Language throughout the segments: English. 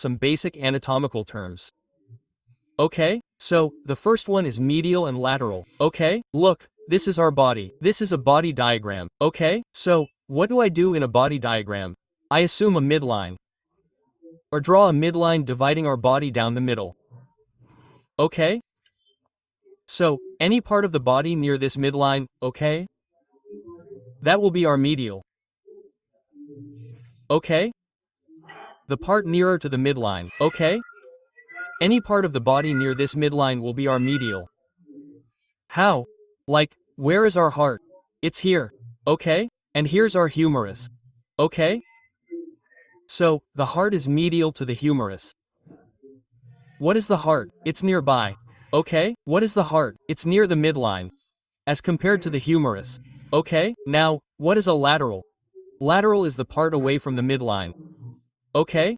some basic anatomical terms. Okay, so the first one is medial and lateral. Okay, look, this is our body. This is a body diagram. Okay, so what do I do in a body diagram? I assume a midline. Or draw a midline dividing our body down the middle. Okay? So, any part of the body near this midline, okay? That will be our medial. Okay? The part nearer to the midline, okay? Any part of the body near this midline will be our medial. How? Like, where is our heart? It's here, okay? And here's our humerus, okay? So, the heart is medial to the humerus. What is the heart? It's nearby. Okay, what is the heart? It's near the midline. As compared to the humerus. Okay, now, what is a lateral? Lateral is the part away from the midline. Okay?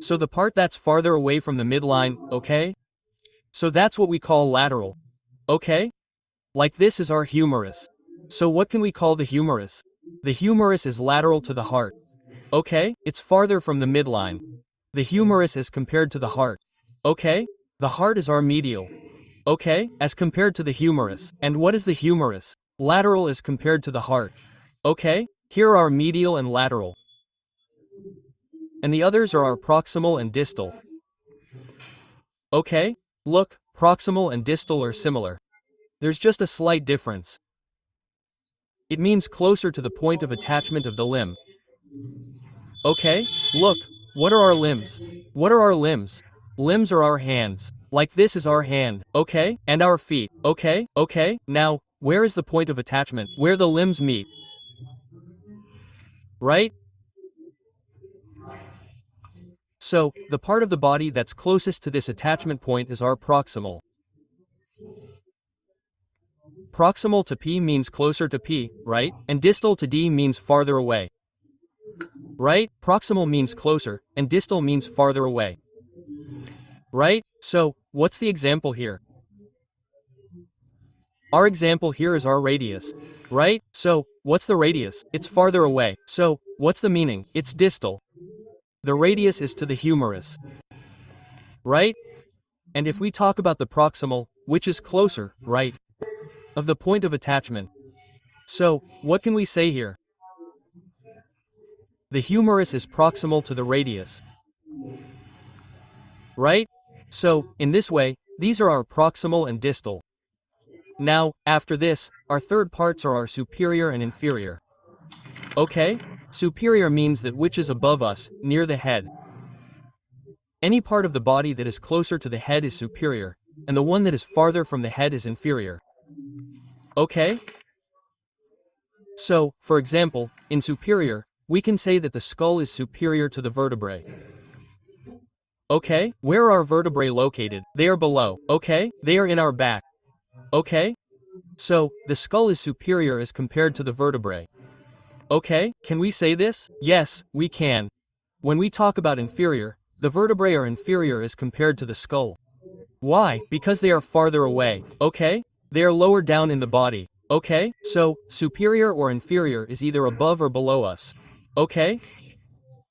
So the part that's farther away from the midline, okay? So that's what we call lateral. Okay? Like this is our humerus. So what can we call the humerus? The humerus is lateral to the heart. Okay? It's farther from the midline. The humerus is compared to the heart. Okay? The heart is our medial. Okay? As compared to the humerus. And what is the humerus? Lateral is compared to the heart. Okay? Here are medial and lateral. And the others are our proximal and distal. Okay? Look, proximal and distal are similar. There's just a slight difference. It means closer to the point of attachment of the limb. Okay? Look, what are our limbs? What are our limbs? Limbs are our hands. Like this is our hand, okay? And our feet, okay? Okay, now, where is the point of attachment? Where the limbs meet. Right? So, the part of the body that's closest to this attachment point is our proximal. Proximal to P means closer to P, right? And distal to D means farther away. Right? Proximal means closer, and distal means farther away. Right? So, what's the example here? Our example here is our radius. Right? So, what's the radius? It's farther away. So, what's the meaning? It's distal. The radius is to the humerus. Right? And if we talk about the proximal, which is closer, right, of the point of attachment. So, what can we say here? The humerus is proximal to the radius. Right? So, in this way, these are our proximal and distal. Now, after this, our third parts are our superior and inferior. Okay? Superior means that which is above us, near the head. Any part of the body that is closer to the head is superior, and the one that is farther from the head is inferior. Okay? So, for example, in superior, we can say that the skull is superior to the vertebrae. Okay? Where are our vertebrae located? They are below. Okay? They are in our back. Okay? So, the skull is superior as compared to the vertebrae. Okay? Can we say this? Yes, we can. When we talk about inferior, the vertebrae are inferior as compared to the skull. Why? Because they are farther away. Okay? They are lower down in the body. Okay? So, superior or inferior is either above or below us. Okay?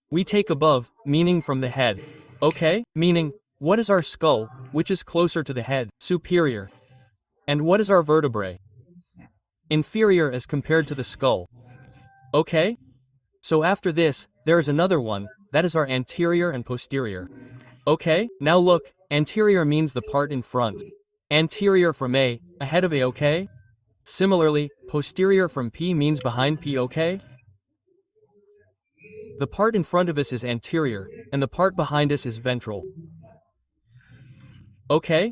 We take above, meaning from the head. Okay? Meaning, what is our skull, which is closer to the head? Superior. And what is our vertebrae? Inferior as compared to the skull. Okay? So after this, there is another one, that is our anterior and posterior. Okay? Now look, anterior means the part in front. Anterior from A, ahead of A, okay? Similarly, posterior from P means behind P, okay? The part in front of us is anterior, and the part behind us is ventral. Okay?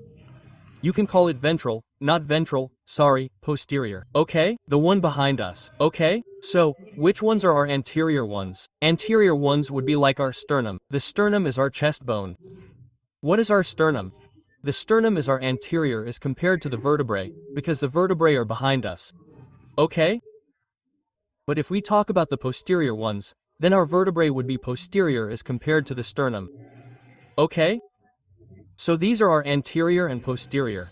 You can call it ventral, not ventral, sorry, posterior. Okay? The one behind us. Okay? So, which ones are our anterior ones? Anterior ones would be like our sternum. The sternum is our chest bone. What is our sternum? The sternum is our anterior as compared to the vertebrae, because the vertebrae are behind us. Okay? But if we talk about the posterior ones, then our vertebrae would be posterior as compared to the sternum. Okay? So these are our anterior and posterior.